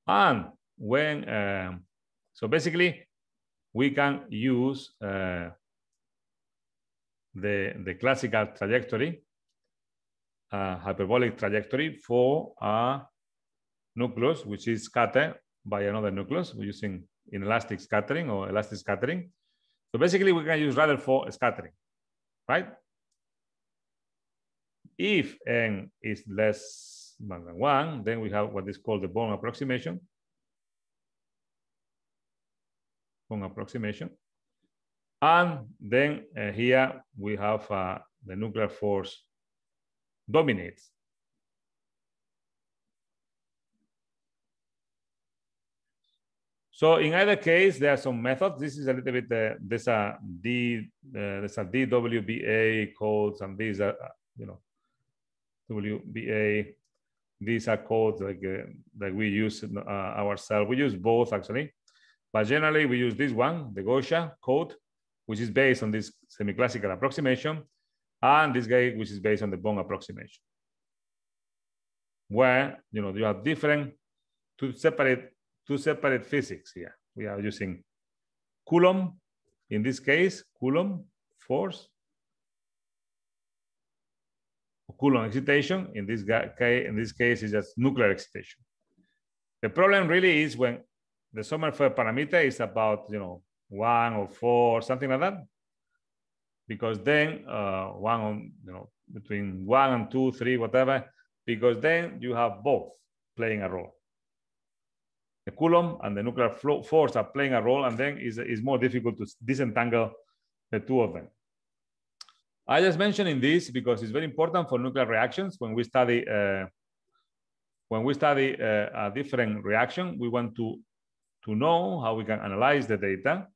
And when So basically, we can use the classical trajectory, hyperbolic trajectory for a nucleus which is scattered by another nucleus. We're using inelastic scattering or elastic scattering. So basically, we can use Rutherford scattering, right? If n is less than 1, then we have what is called the Bohrs approximation. Bohrs approximation. And then here we have the nuclear force dominates. So in either case, there are some methods. This is a little bit, there's a DWBA codes, and these are, WBA. These are codes that we use ourselves. We use both actually, but generally we use this one, the Gaussian code, which is based on this semi-classical approximation, and this guy, which is based on the Bohrs approximation, where you have different two separate physics here. We are using Coulomb, in this case, Coulomb force, Coulomb excitation. In this case, is just nuclear excitation. The problem really is when the Sommerfeld parameter is about 1 or 4, something like that, because then between 1 and 2, 3, whatever, because then you have both playing a role. The Coulomb and the nuclear force are playing a role, and then it's more difficult to disentangle the two of them. I just mentioning this because it's very important for nuclear reactions. When we study a different reaction, we want to know how we can analyze the data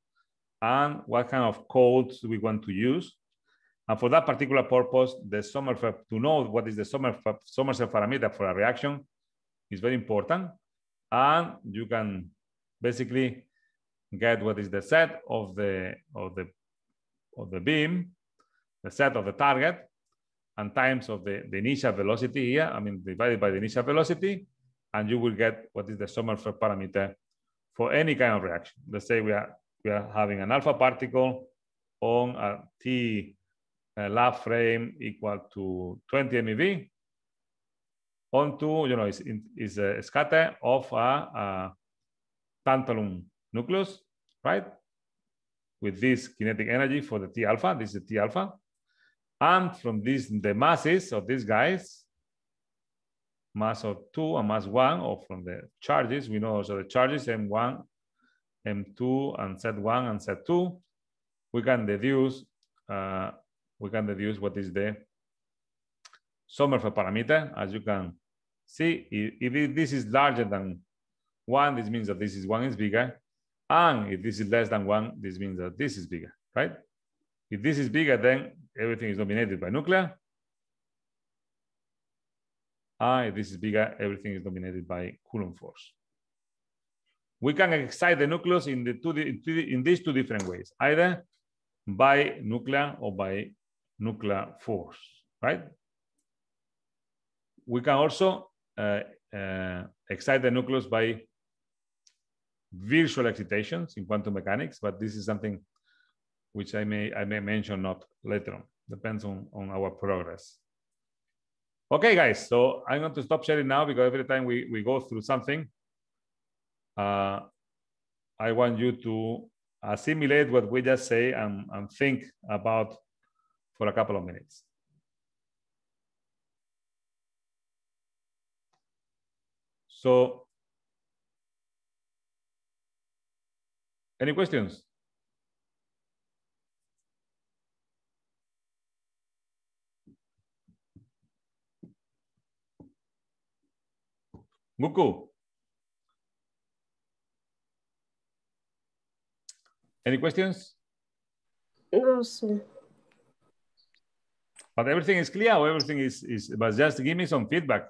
and what kind of codes we want to use. And for that particular purpose, the Sommerfeld, to know what is the Sommerfeld parameter for a reaction is very important. And you can basically get what is the set of the beam, the set of the target, and times of the initial velocity here, divided by the initial velocity, and you will get what is the Sommerfeld parameter for any kind of reaction. Let's say we are having an alpha particle on a T lab frame equal to 20 MeV onto, is a scatter of a tantalum nucleus, right? With this kinetic energy for the T alpha, this is T alpha. And from this, the masses of these guys, mass of 2 and mass 1, or from the charges, we know also the charges M1, M2, and Z1 and Z2. We can deduce what is the Sommerfeld parameter. As you can see, if this is larger than 1, this means that this is 1 is bigger. And if this is less than 1, this means that this is bigger, right? If this is bigger, then everything is dominated by nuclear. If this is bigger, everything is dominated by Coulomb force. We can excite the nucleus in these two different ways, either by nuclear or by nuclear force, right? We can also excite the nucleus by virtual excitations in quantum mechanics, but this is something which I may mention not later on. Depends on our progress. Okay, guys, so I'm going to stop sharing now because every time we go through something, I want you to assimilate what we just say and think about for a couple of minutes. So, any questions? Muku. Any questions? No, sir. But everything is clear, or everything is but just give me some feedback.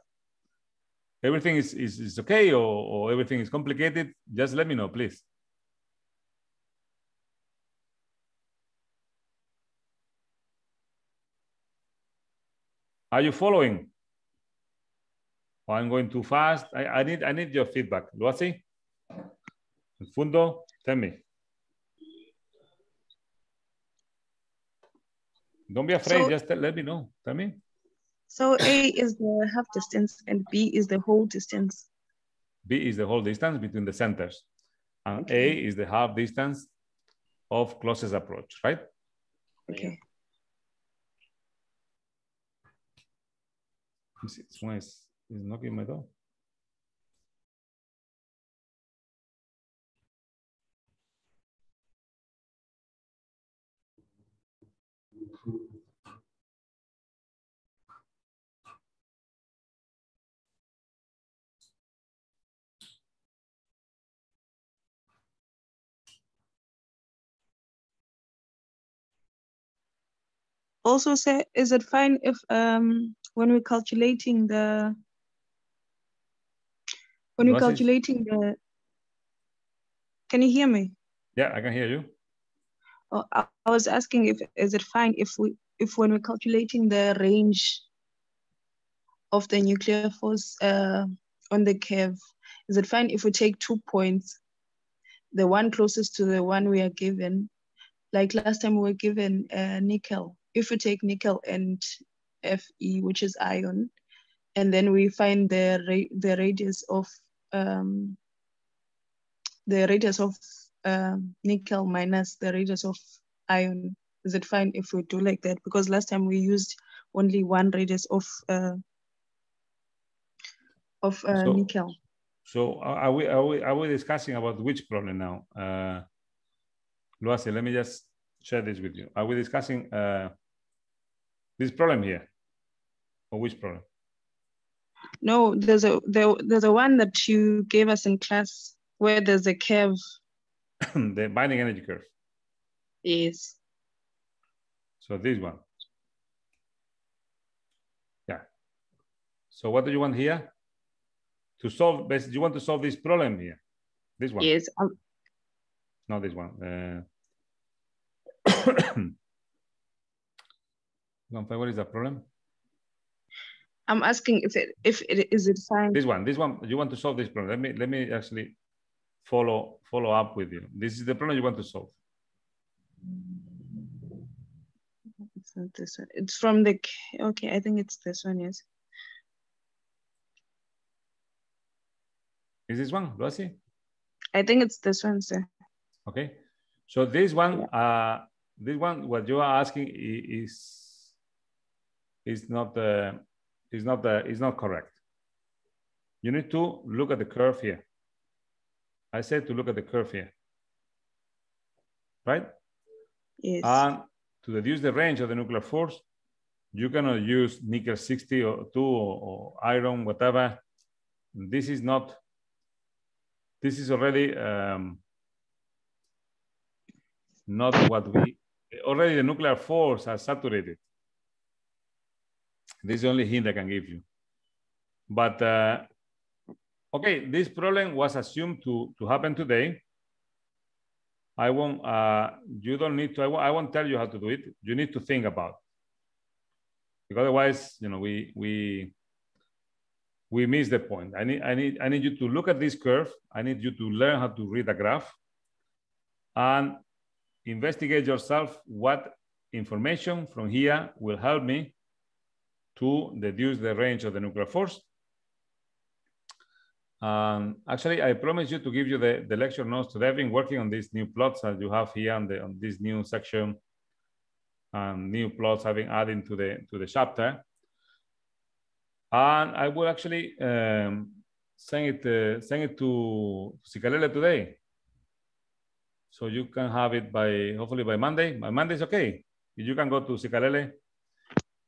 Everything is okay, or everything is complicated, just let me know, please. Are you following? Or I'm going too fast? I need your feedback. Luasi? Fundo, Tell me. Don't be afraid, So, just let me know. Tell me. So A is the half distance and B is the whole distance. B is the whole distance between the centers. And Okay. A is the half distance of closest approach, right? Okay. Someone is knocking my door. Also say, is it fine if when we're calculating the can you hear me? Yeah, I can hear you. Oh, I was asking if is it fine if when we're calculating the range of the nuclear force on the curve, is it fine if we take 2 points, the one closest to the one we are given? Like last time we were given nickel. If we take nickel and Fe, which is ion, and then we find the radius of nickel minus the radius of ion. Is it fine if we do like that? Because last time we used only one radius of nickel. So are we discussing about which problem now? Luase, let me just share this with you. Are we discussing this problem here, or which problem? No, there's a one that you gave us in class where there's a curve. The binding energy curve. Yes. So this one. Yeah. So what do you want here? To solve, you want to solve this problem here? This one? Yes. Not this one. What is the problem? I'm asking is it fine? This one. You want to solve this problem. Let me actually follow up with you. This is the problem you want to solve. It's not this one. It's from the, okay, I think it's this one, yes. Is this one, Luasi? I think it's this one, sir. Okay. So this one, yeah. What you are asking is not correct. You need to look at the curve here. I said to look at the curve here, right? Yes. And to deduce the range of the nuclear force, you cannot use nickel 60 or 2 or iron, whatever. This is already not what already the nuclear force are saturated. This is the only hint I can give you. But okay, this problem was assumed to happen today. I won't, you don't need to, I won't tell you how to do it. You need to think about it. Because otherwise, you know, we miss the point. I need you to look at this curve. I need you to learn how to read a graph and investigate yourself what information from here will help me to deduce the range of the nuclear force. Actually, I promise you to give you the lecture notes today. I've been working on these new plots that you have here on this new section, and new plots I've been adding to the chapter. And I will actually send it to Sikalele today, so you can have it hopefully by Monday. By Monday is okay. You can go to Sikalele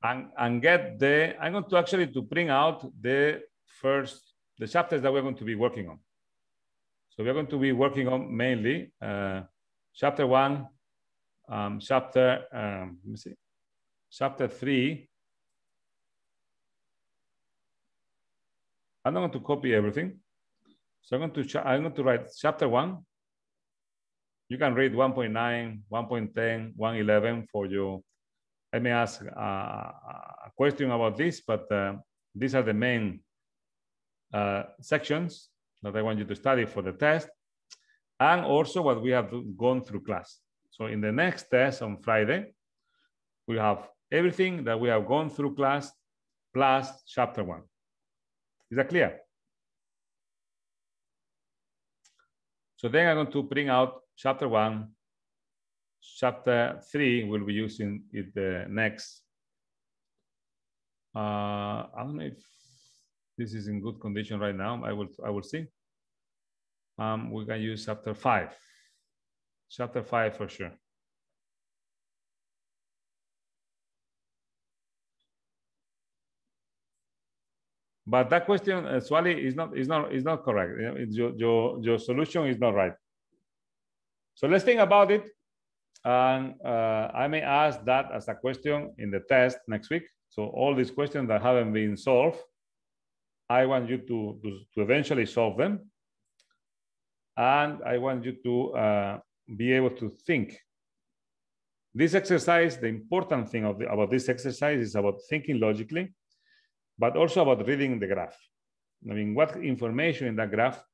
and get I'm going to actually print out the chapters that we're going to be working on. So we're going to be working on mainly chapter 1, chapter, let me see, chapter 3. I'm not going to copy everything. So I'm going to write chapter 1. You can read 1.9, 1.10, 1.11 for you. I may ask a question about this, but these are the main sections that I want you to study for the test. and also what we have gone through class. So in the next test on Friday, we have everything that we have gone through class plus chapter 1. Is that clear? So then I'm going to bring out chapter 1. Chapter 3 we'll be using it the next. I don't know if this is in good condition right now. I will see. We can use chapter 5. Chapter 5 for sure. But that question, Swali, is not correct. Your solution is not right. So let's think about it, and I may ask that as a question in the test next week. So all these questions that haven't been solved, I want you to eventually solve them, and I want you to be able to think. This exercise, the important thing about this exercise is about thinking logically, but also about reading the graph. I mean, what information in that graph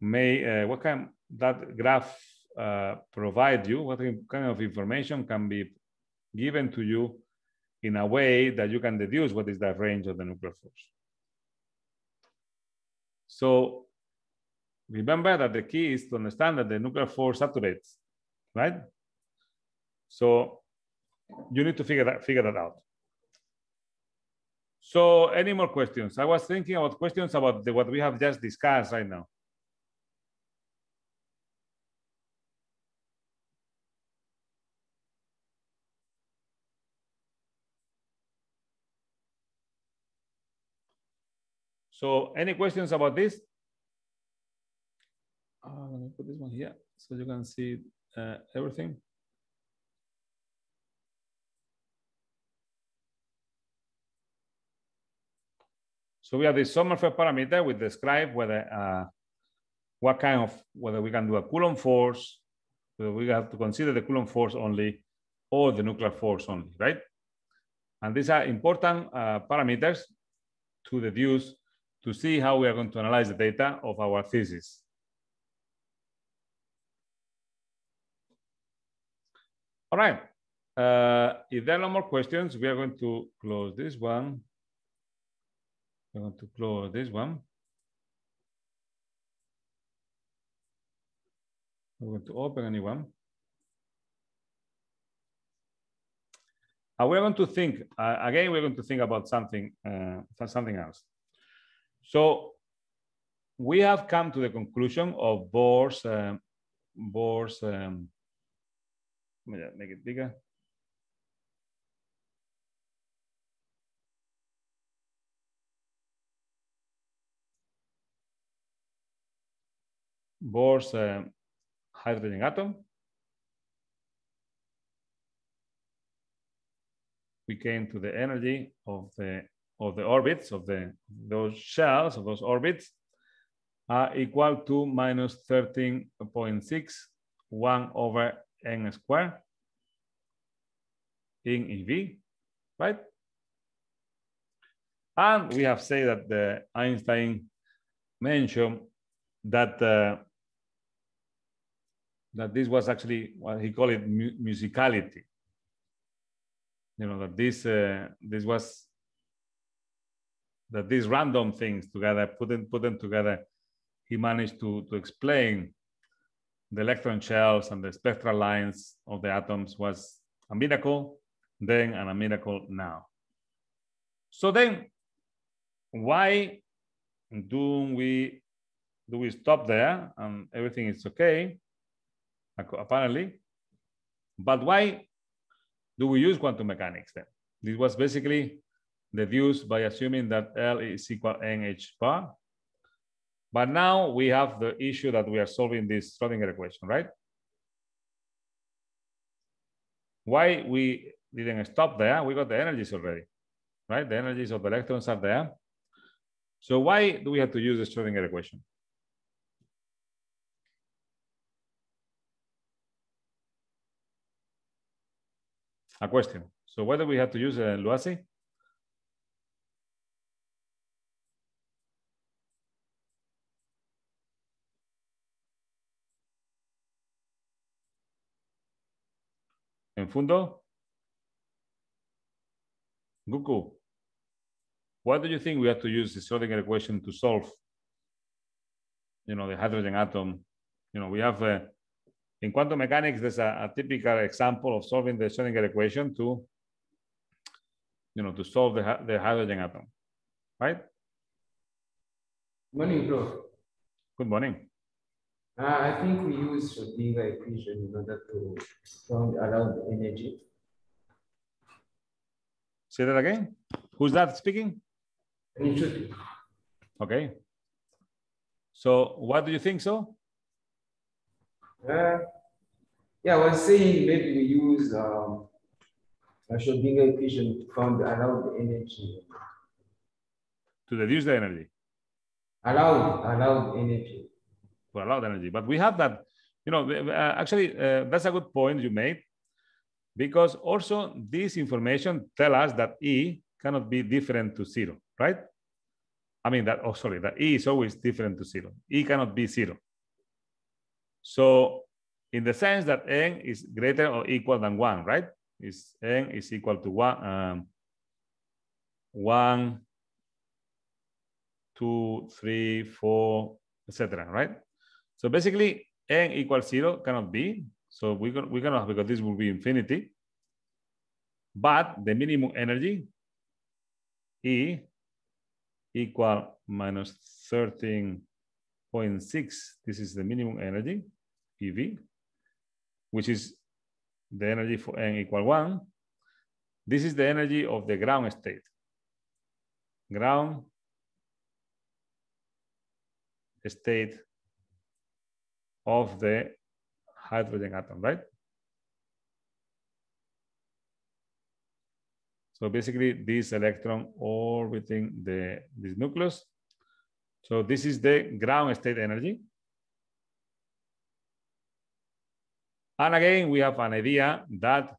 may, what can that graph provide you? What kind of information can be given to you in a way that you can deduce what is the range of the nuclear force? So remember that the key is to understand that the nuclear force saturates, right? So you need to figure that out. So any more questions? I was thinking about questions about what we have just discussed right now. So any questions about this? Let me put this one here so you can see everything. So we have the Sommerfeld parameter. We describe whether whether we can do a Coulomb force, whether we have to consider the Coulomb force only or the nuclear force only, right? And these are important parameters to deduce to see how we are going to analyze the data of our thesis. All right. If there are no more questions, we are going to close this one. We're going to close this one. We're going to open a new one. And we're going to think, again, we're going to think about something else. So we have come to the conclusion of Bohrs, make it bigger. Bohr's hydrogen atom. We came to the energy of the orbits of those shells of those orbits equal to minus 13.6 1/n squared in EV, right? And we have said that the Einstein mentioned that that this was actually what he called it musicality. You know, that these random things together, put them together, he managed to explain the electron shells and the spectral lines of the atoms was a miracle then and a miracle now. So then, why do we stop there and everything is okay, apparently? But why do we use quantum mechanics then? This was basically deduced by assuming that L is equal nh bar. But now we have the issue that we are solving this Schrodinger equation, right? Why we didn't stop there? We got the energies already, right? The energies of the electrons are there. So why do we have to use the Schrodinger equation? A question. So why do we have to use Luasi? Enfundo? Guku, what do you think we have to use the Schrodinger equation to solve, the hydrogen atom? We have, in quantum mechanics, there's a typical example of solving the Schrodinger equation to, to solve the hydrogen atom, right? Morning, bro. Good morning. I think we use Schrodinger equation in order to find around energy. Say that again. Who's that speaking? Energy. Okay. So what do you think so? Yeah, I was saying maybe we use a Schrodinger equation to find around energy. To deduce the energy. Allowed energy. To allow the energy. But we have that, actually, that's a good point you made, because also this information tell us that E cannot be different to 0, right? I mean that, that E is always different to 0. E cannot be 0. So in the sense that N is greater or equal than 1, right? N is equal to 1, 2, 3, 4, etc., right? So basically, N equals 0 cannot be. So we cannot, because this will be infinity. But the minimum energy, E, equal minus 13.6. This is the minimum energy, EV, which is the energy for N equal 1. This is the energy of the ground state. Ground state of the hydrogen atom, right? So basically, this electron orbiting this nucleus. So this is the ground state energy. And again, we have an idea that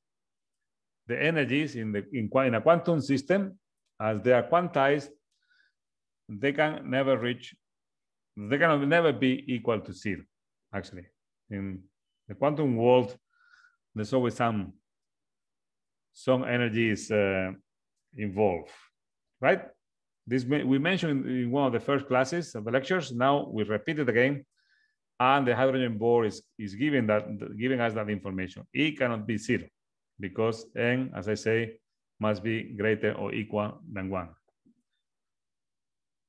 the energies in a quantum system, as they are quantized, they can never be equal to 0, actually. In the quantum world, there's always some energies involved, right? This we mentioned in one of the first classes of the lectures. Now we repeat it again, and the hydrogen Bohr is giving us that information. E cannot be 0 because N, as I say, must be greater or equal than 1.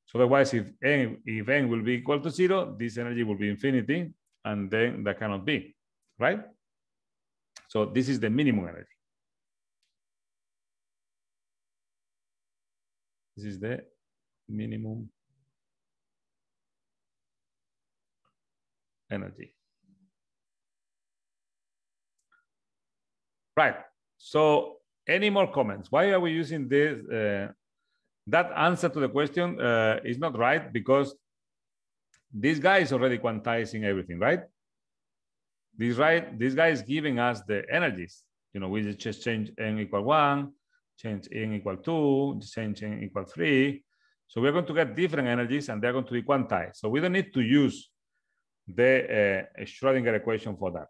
So otherwise, if N will be equal to 0, this energy will be infinity, and then that cannot be, right? So this is the minimum energy. This is the minimum energy. Right. So any more comments? Why are we using this? That answer to the question is not right, because this guy is already quantizing everything, right? This guy is giving us the energies. We just change N equal 1, change N equal 2, change N equal 3. So we're going to get different energies, and they're going to be quantized. So we don't need to use the Schrodinger equation for that.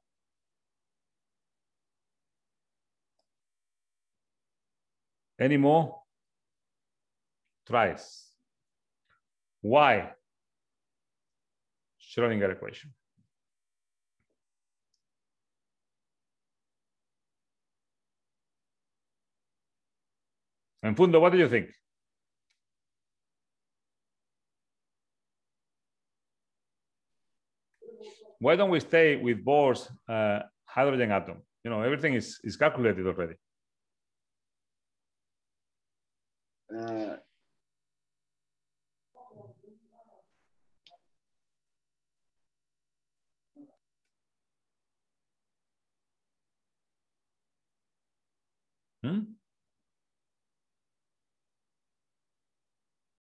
Any more tries? Why Schrodinger equation? And Fundo, what do you think? Why don't we stay with Bohr's hydrogen atom? Everything is calculated already.